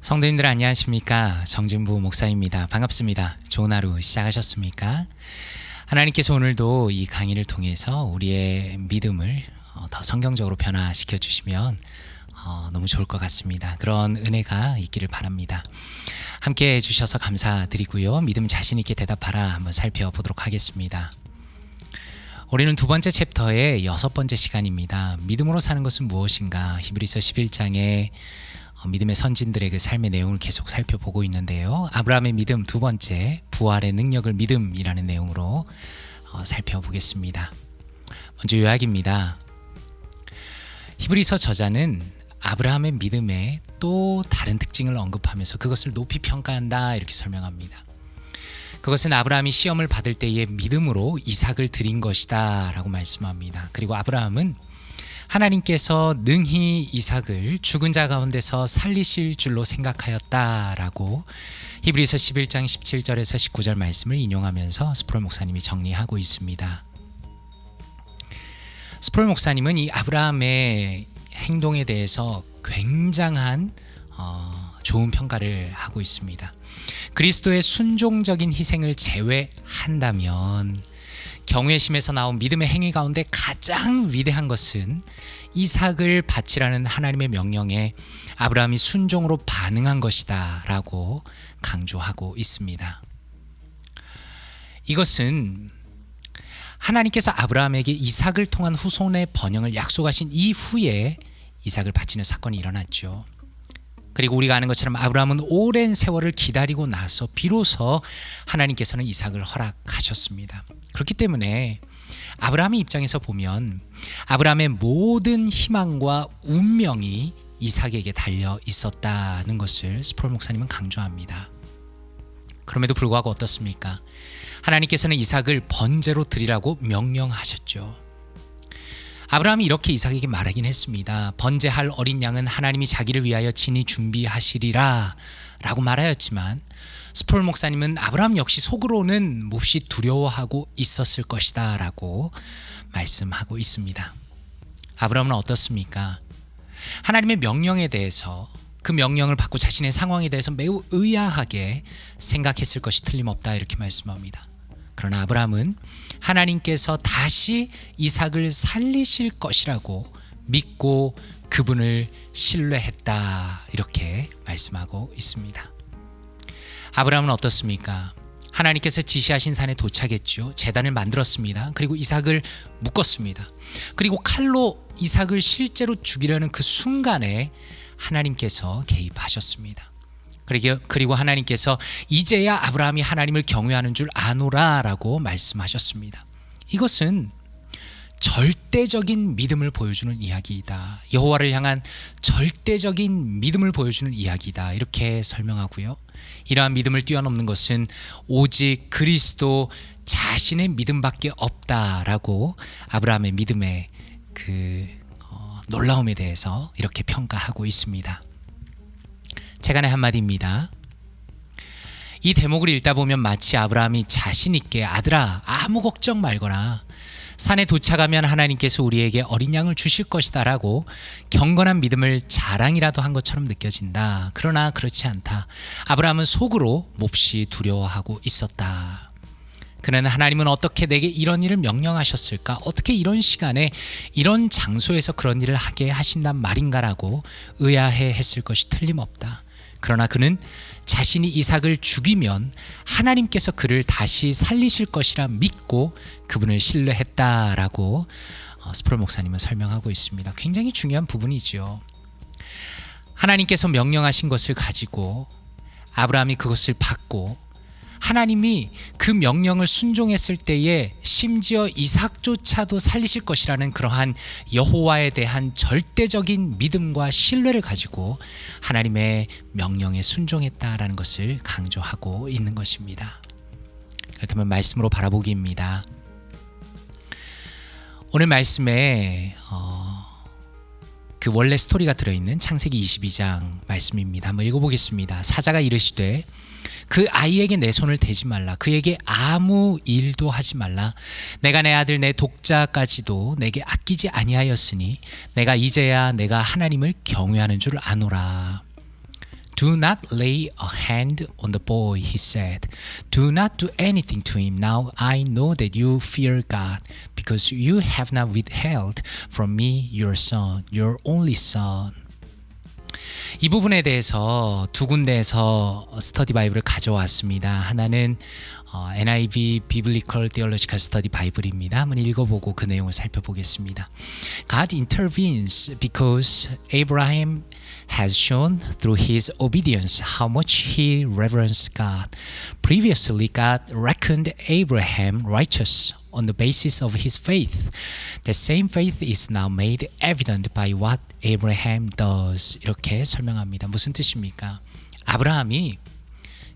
성도님들 안녕하십니까? 정진부 목사입니다. 반갑습니다. 좋은 하루 시작하셨습니까? 하나님께서 오늘도 이 강의를 통해서 우리의 믿음을 더 성경적으로 변화시켜 주시면 너무 좋을 것 같습니다. 그런 은혜가 있기를 바랍니다. 함께 해주셔서 감사드리고요. 믿음 자신 있게 대답하라 한번 살펴보도록 하겠습니다. 우리는 두 번째 챕터의 6번째 시간입니다. 믿음으로 사는 것은 무엇인가? 히브리서 11장에 믿음의 선진들의 그 삶의 내용을 계속 살펴보고 있는데요. 아브라함의 믿음 두 번째, 부활의 능력을 믿음이라는 내용으로 살펴보겠습니다. 먼저 요약입니다. 히브리서 저자는 아브라함의 믿음의 또 다른 특징을 언급하면서 그것을 높이 평가한다 이렇게 설명합니다. 그것은 아브라함이 시험을 받을 때의 믿음으로 이삭을 드린 것이다 라고 말씀합니다. 그리고 아브라함은 하나님께서 능히 이삭을 죽은 자 가운데서 살리실 줄로 생각하였다라고 히브리서 11장 17절에서 19절 말씀을 인용하면서 스프롤 목사님이 정리하고 있습니다. 스프롤 목사님은 이 아브라함의 행동에 대해서 굉장한 좋은 평가를 하고 있습니다. 그리스도의 순종적인 희생을 제외한다면 경외심에서 나온 믿음의 행위 가운데 가장 위대한 것은 이삭을 바치라는 하나님의 명령에 아브라함이 순종으로 반응한 것이다 라고 강조하고 있습니다. 이것은 하나님께서 아브라함에게 이삭을 통한 후손의 번영을 약속하신 이후에 이삭을 바치는 사건이 일어났죠. 그리고 우리가 아는 것처럼 아브라함은 오랜 세월을 기다리고 나서 비로소 하나님께서는 이삭을 허락하셨습니다. 그렇기 때문에 아브라함의 입장에서 보면 아브라함의 모든 희망과 운명이 이삭에게 달려 있었다는 것을 스프롤 목사님은 강조합니다. 그럼에도 불구하고 어떻습니까? 하나님께서는 이삭을 번제로 드리라고 명령하셨죠. 아브라함이 이렇게 이삭에게 말하긴 했습니다. 번제할 어린 양은 하나님이 자기를 위하여 친히 준비하시리라 라고 말하였지만 스프롤 목사님은 아브라함 역시 속으로는 몹시 두려워하고 있었을 것이다 라고 말씀하고 있습니다. 아브라함은 어떻습니까? 하나님의 명령에 대해서 그 명령을 받고 자신의 상황에 대해서 매우 의아하게 생각했을 것이 틀림없다 이렇게 말씀합니다. 그러나 아브라함은 하나님께서 다시 이삭을 살리실 것이라고 믿고 그분을 신뢰했다 이렇게 말씀하고 있습니다. 아브라함은 어떻습니까? 하나님께서 지시하신 산에 도착했죠. 제단을 만들었습니다. 그리고 이삭을 묶었습니다. 그리고 칼로 이삭을 실제로 죽이려는 그 순간에 하나님께서 개입하셨습니다. 그리고 하나님께서 이제야 아브라함이 하나님을 경외하는 줄 아노라 라고 말씀하셨습니다. 이것은 절대적인 믿음을 보여주는 이야기이다. 여호와를 향한 절대적인 믿음을 보여주는 이야기이다. 이렇게 설명하고요. 이러한 믿음을 뛰어넘는 것은 오직 그리스도 자신의 믿음밖에 없다라고 아브라함의 믿음의 그 놀라움에 대해서 이렇게 평가하고 있습니다. 제간의 한마디입니다. 이 대목을 읽다 보면 마치 아브라함이 자신 있게 아들아 아무 걱정 말거나 산에 도착하면 하나님께서 우리에게 어린 양을 주실 것이다 라고 경건한 믿음을 자랑이라도 한 것처럼 느껴진다. 그러나 그렇지 않다. 아브라함은 속으로 몹시 두려워하고 있었다. 그는 하나님은 어떻게 내게 이런 일을 명령하셨을까? 어떻게 이런 시간에 이런 장소에서 그런 일을 하게 하신단 말인가라고 의아해 했을 것이 틀림없다. 그러나 그는 자신이 이삭을 죽이면 하나님께서 그를 다시 살리실 것이라 믿고 그분을 신뢰했다라고 스프롤 목사님은 설명하고 있습니다. 굉장히 중요한 부분이죠. 하나님께서 명령하신 것을 가지고 아브라함이 그것을 받고 하나님이 그 명령을 순종했을 때에 심지어 이삭조차도 살리실 것이라는 그러한 여호와에 대한 절대적인 믿음과 신뢰를 가지고 하나님의 명령에 순종했다라는 것을 강조하고 있는 것입니다. 그렇다면 말씀으로 바라보기입니다. 오늘 말씀에 그 원래 스토리가 들어있는 창세기 22장 말씀입니다. 한번 읽어보겠습니다. 사자가 이르시되 그 아이에게 내 손을 대지 말라. 그에게 아무 일도 하지 말라. 내가 내 아들 내 독자까지도 내게 아끼지 아니하였으니 내가 이제야 내가 하나님을 경외하는 줄 아노라. Do not lay a hand on the boy, he said. Do not do anything to him. Now I know that you fear God, because you have not withheld from me your son, your only son. 이 부분에 대해서 두 군데에서 스터디 바이블을 가져왔습니다. 하나는 NIV Biblical Theological Study 바이블입니다. 한번 읽어보고 그 내용을 살펴보겠습니다. God intervenes because Abraham has shown through his obedience how much he reverenced God. Previously, God reckoned Abraham righteous on the basis of his faith. The same faith is now made evident by what Abraham does. 이렇게 설명합니다. 무슨 뜻입니까? 아브라함이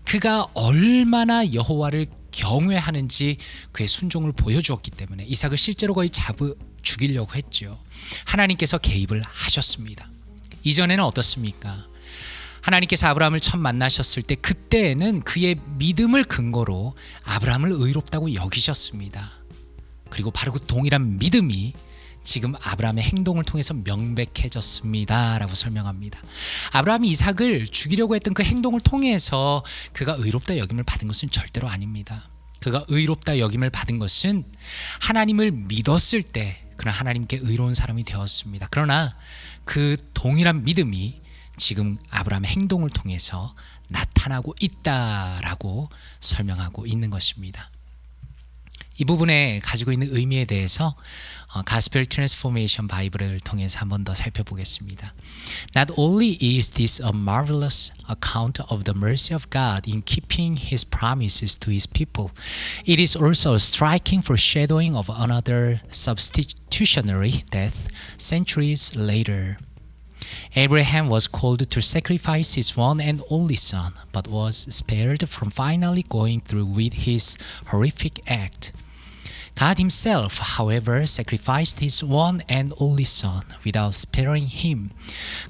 그가 얼마나 여호와를 경외하는지 그의 순종을 보여주었기 때문에 이삭을 실제로 거의 죽이려고 했죠. 하나님께서 개입을 하셨습니다. 이전에는 어떻습니까? 하나님께서 아브라함을 처음 만나셨을 때 그때는 그의 믿음을 근거로 아브라함을 의롭다고 여기셨습니다. 그리고 바로 그 동일한 믿음이 지금 아브라함의 행동을 통해서 명백해졌습니다 라고 설명합니다. 아브라함이 이삭을 죽이려고 했던 그 행동을 통해서 그가 의롭다 여김을 받은 것은 절대로 아닙니다. 그가 의롭다 여김을 받은 것은 하나님을 믿었을 때 그런 하나님께 의로운 사람이 되었습니다. 그러나 그 동일한 믿음이 지금 아브라함의 행동을 통해서 나타나고 있다라고 설명하고 있는 것입니다. 이 부분에 가지고 있는 의미에 대해서 Gospel Transformation 바이블을 통해서 한 번 더 살펴보겠습니다. Not only is this a marvelous account of the mercy of God in keeping His promises to His people, it is also a striking foreshadowing of another substitutionary death centuries later. Abraham was called to sacrifice his one and only son, but was spared from finally going through with his horrific act. God himself, however, sacrificed his one and only son without sparing him.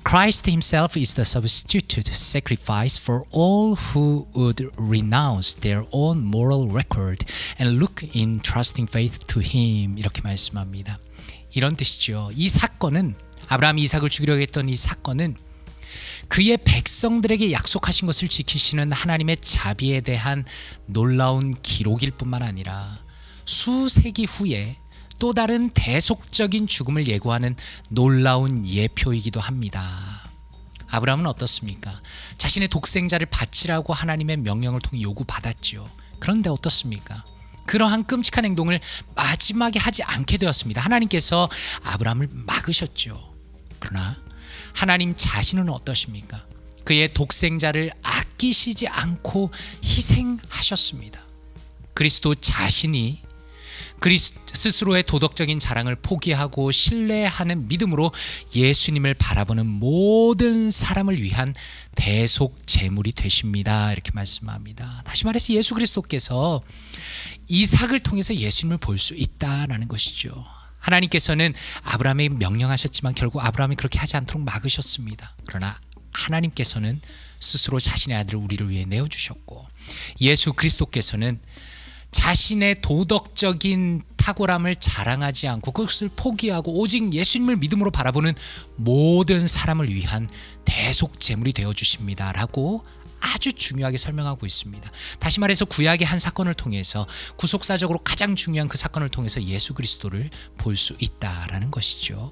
Christ himself is the substitute sacrifice for all who would renounce their own moral record and look in trusting faith to him. 이렇게 말씀합니다. 이런 뜻이죠. 이 사건은 아브라함이 이삭을 죽이려고 했던 이 사건은 그의 백성들에게 약속하신 것을 지키시는 하나님의 자비에 대한 놀라운 기록일 뿐만 아니라 수세기 후에 또 다른 대속적인 죽음을 예고하는 놀라운 예표이기도 합니다. 아브라함은 어떻습니까? 자신의 독생자를 바치라고 하나님의 명령을 통해 요구받았죠. 그런데 어떻습니까? 그러한 끔찍한 행동을 마지막에 하지 않게 되었습니다. 하나님께서 아브라함을 막으셨죠. 그러나 하나님 자신은 어떠십니까? 그의 독생자를 아끼시지 않고 희생하셨습니다. 그리스도 자신이 스스로의 도덕적인 자랑을 포기하고 신뢰하는 믿음으로 예수님을 바라보는 모든 사람을 위한 대속 제물이 되십니다. 이렇게 말씀합니다. 다시 말해서 예수 그리스도께서 이삭을 통해서 예수님을 볼 수 있다라는 것이죠. 하나님께서는 아브라함에 명령하셨지만 결국 아브라함이 그렇게 하지 않도록 막으셨습니다. 그러나 하나님께서는 스스로 자신의 아들을 우리를 위해 내어주셨고 예수 그리스도께서는 자신의 도덕적인 탁월함을 자랑하지 않고 그것을 포기하고 오직 예수님을 믿음으로 바라보는 모든 사람을 위한 대속 제물이 되어주십니다 라고 아주 중요하게 설명하고 있습니다. 다시 말해서 구약의 한 사건을 통해서 구속사적으로 가장 중요한 그 사건을 통해서 예수 그리스도를 볼 수 있다라는 것이죠.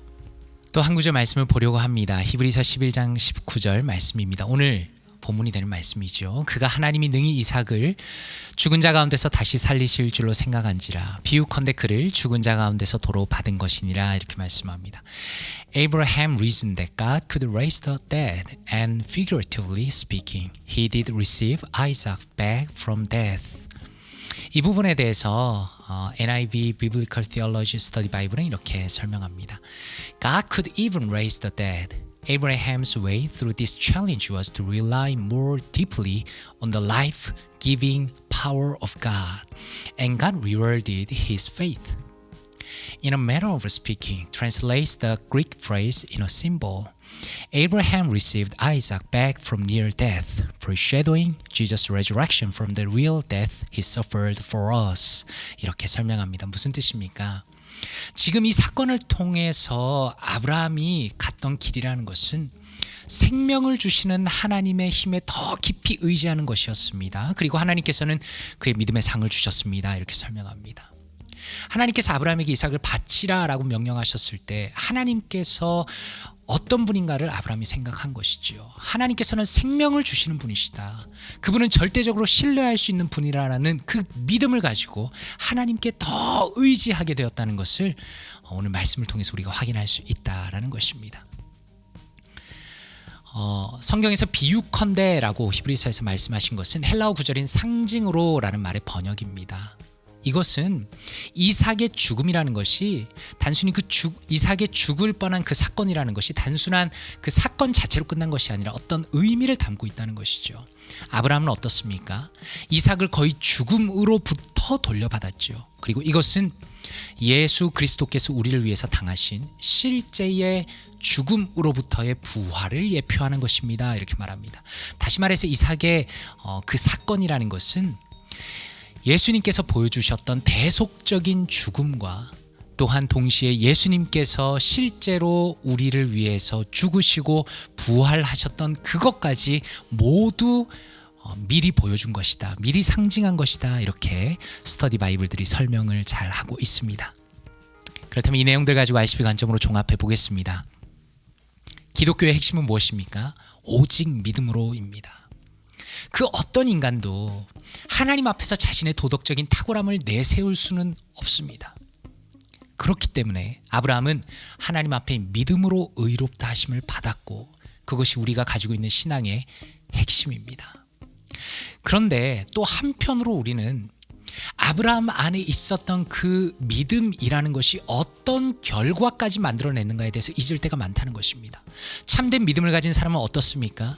또 한 구절 말씀을 보려고 합니다. 히브리서 11장 19절 말씀입니다. 오늘 본문이 되는 말씀이죠. 그가 하나님이 능히 이삭을 죽은 자 가운데서 다시 살리실 줄로 생각한지라 비유컨대 그를 죽은 자 가운데서 도로 받은 것이니라 이렇게 말씀합니다. Abraham reasoned that God could raise the dead, and figuratively speaking, he did receive Isaac back from death. 이 부분에 대해서 NIV Biblical Theology Study Bible은 이렇게 설명합니다. God could even raise the dead. Abraham's way through this challenge was to rely more deeply on the life-giving power of God, and God rewarded his faith. In a manner of speaking, translates the Greek phrase in a symbol. Abraham received Isaac back from near death, foreshadowing Jesus' resurrection from the real death he suffered for us. 이렇게 설명합니다. 무슨 뜻입니까? 지금 이 사건을 통해서 아브라함이 갔던 길이라는 것은 생명을 주시는 하나님의 힘에 더 깊이 의지하는 것이었습니다. 그리고 하나님께서는 그의 믿음의 상을 주셨습니다. 이렇게 설명합니다. 하나님께서 아브라함에게 이삭을 바치라라고 명령하셨을 때 하나님께서 어떤 분인가를 아브라함이 생각한 것이지요. 하나님께서는 생명을 주시는 분이시다. 그분은 절대적으로 신뢰할 수 있는 분이라는 그 믿음을 가지고 하나님께 더 의지하게 되었다는 것을 오늘 말씀을 통해서 우리가 확인할 수 있다라는 것입니다. 성경에서 비유컨대라고 히브리서에서 말씀하신 것은 헬라어 구절인 상징으로라는 말의 번역입니다. 이것은 이삭의 죽음이라는 것이 단순히 이삭의 죽을 뻔한 그 사건이라는 것이 단순한 그 사건 자체로 끝난 것이 아니라 어떤 의미를 담고 있다는 것이죠. 아브라함은 어떻습니까? 이삭을 거의 죽음으로부터 돌려받았죠. 그리고 이것은 예수 그리스도께서 우리를 위해서 당하신 실제의 죽음으로부터의 부활을 예표하는 것입니다. 이렇게 말합니다. 다시 말해서 이삭의 그 사건이라는 것은 예수님께서 보여주셨던 대속적인 죽음과 또한 동시에 예수님께서 실제로 우리를 위해서 죽으시고 부활하셨던 그것까지 모두 미리 보여준 것이다. 미리 상징한 것이다. 이렇게 스터디 바이블들이 설명을 잘 하고 있습니다. 그렇다면 이 내용들 가지고 ICB 관점으로 종합해 보겠습니다. 기독교의 핵심은 무엇입니까? 오직 믿음으로입니다. 그 어떤 인간도 하나님 앞에서 자신의 도덕적인 탁월함을 내세울 수는 없습니다. 그렇기 때문에 아브라함은 하나님 앞에 믿음으로 의롭다 하심을 받았고 그것이 우리가 가지고 있는 신앙의 핵심입니다. 그런데 또 한편으로 우리는 아브라함 안에 있었던 그 믿음이라는 것이 어떤 결과까지 만들어냈는가에 대해서 잊을 때가 많다는 것입니다. 참된 믿음을 가진 사람은 어떻습니까?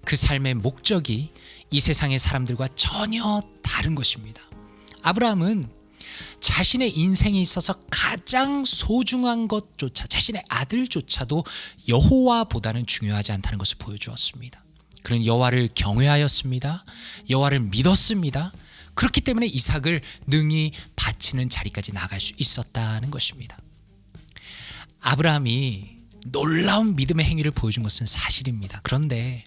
그 삶의 목적이 이 세상의 사람들과 전혀 다른 것입니다. 아브라함은 자신의 인생에 있어서 가장 소중한 것조차 자신의 아들조차도 여호와보다는 중요하지 않다는 것을 보여주었습니다. 그는 여호와를 경외하였습니다. 여호와를 믿었습니다. 그렇기 때문에 이삭을 능히 바치는 자리까지 나갈 수 있었다는 것입니다. 아브라함이 놀라운 믿음의 행위를 보여준 것은 사실입니다. 그런데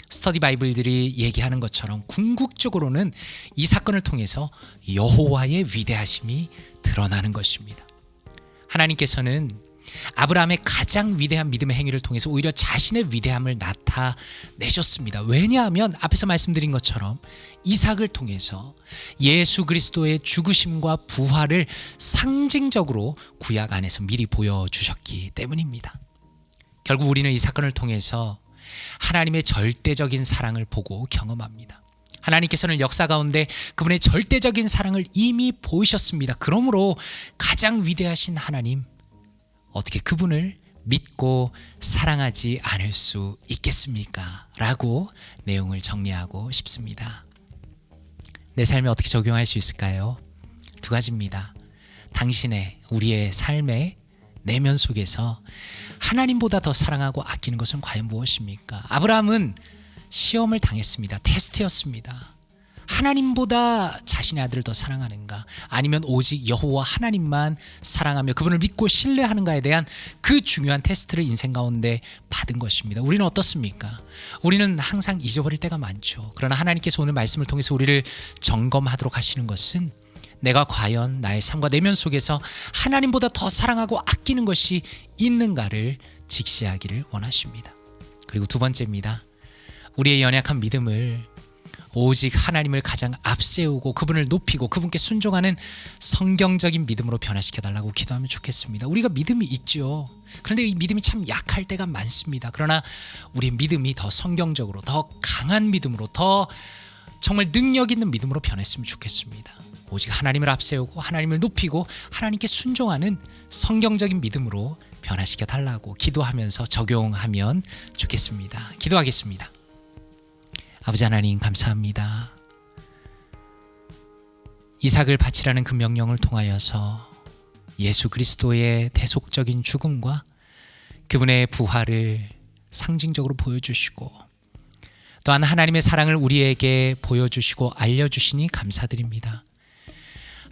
스터디 바이블들이 얘기하는 것처럼 궁극적으로는 이 사건을 통해서 여호와의 위대하심이 드러나는 것입니다. 하나님께서는 아브라함의 가장 위대한 믿음의 행위를 통해서 오히려 자신의 위대함을 나타내셨습니다. 왜냐하면 앞에서 말씀드린 것처럼 이삭을 통해서 예수 그리스도의 죽으심과 부활을 상징적으로 구약 안에서 미리 보여주셨기 때문입니다. 결국 우리는 이 사건을 통해서 하나님의 절대적인 사랑을 보고 경험합니다. 하나님께서는 역사 가운데 그분의 절대적인 사랑을 이미 보이셨습니다. 그러므로 가장 위대하신 하나님, 어떻게 그분을 믿고 사랑하지 않을 수 있겠습니까? 라고 내용을 정리하고 싶습니다. 내 삶에 어떻게 적용할 수 있을까요? 두 가지입니다. 당신의 우리의 삶의 내면 속에서 하나님보다 더 사랑하고 아끼는 것은 과연 무엇입니까? 아브라함은 시험을 당했습니다. 테스트였습니다. 하나님보다 자신의 아들을 더 사랑하는가? 아니면 오직 여호와 하나님만 사랑하며 그분을 믿고 신뢰하는가에 대한 그 중요한 테스트를 인생 가운데 받은 것입니다. 우리는 어떻습니까? 우리는 항상 잊어버릴 때가 많죠. 그러나 하나님께서 오늘 말씀을 통해서 우리를 점검하도록 하시는 것은 내가 과연 나의 삶과 내면 속에서 하나님보다 더 사랑하고 아끼는 것이 있는가를 직시하기를 원하십니다. 그리고 두 번째입니다. 우리의 연약한 믿음을 오직 하나님을 가장 앞세우고 그분을 높이고 그분께 순종하는 성경적인 믿음으로 변화시켜달라고 기도하면 좋겠습니다. 우리가 믿음이 있죠. 그런데 이 믿음이 참 약할 때가 많습니다. 그러나 우리의 믿음이 더 성경적으로, 더 강한 믿음으로, 더 정말 능력 있는 믿음으로 변했으면 좋겠습니다. 오직 하나님을 앞세우고 하나님을 높이고 하나님께 순종하는 성경적인 믿음으로 변화시켜 달라고 기도하면서 적용하면 좋겠습니다. 기도하겠습니다. 아버지 하나님 감사합니다. 이삭을 바치라는 그 명령을 통하여서 예수 그리스도의 대속적인 죽음과 그분의 부활을 상징적으로 보여주시고 또한 하나님의 사랑을 우리에게 보여주시고 알려주시니 감사드립니다.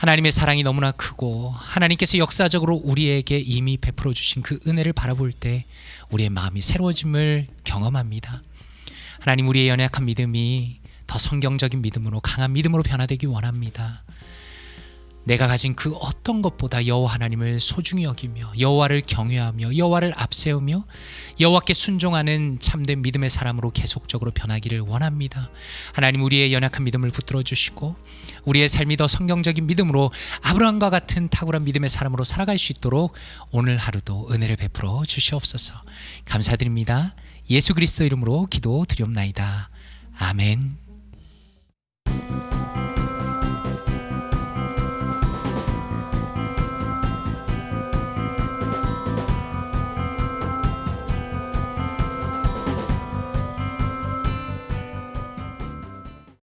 하나님의 사랑이 너무나 크고 하나님께서 역사적으로 우리에게 이미 베풀어 주신 그 은혜를 바라볼 때 우리의 마음이 새로워짐을 경험합니다. 하나님, 우리의 연약한 믿음이 더 성경적인 믿음으로, 강한 믿음으로 변화되기 원합니다. 내가 가진 그 어떤 것보다 여호와 하나님을 소중히 여기며 여호와를 경외하며 여호와를 앞세우며 여호와께 순종하는 참된 믿음의 사람으로 계속적으로 변하기를 원합니다. 하나님, 우리의 연약한 믿음을 붙들어 주시고 우리의 삶이 더 성경적인 믿음으로 아브라함과 같은 탁월한 믿음의 사람으로 살아갈 수 있도록 오늘 하루도 은혜를 베풀어 주시옵소서. 감사드립니다. 예수 그리스도 이름으로 기도드리옵나이다. 아멘.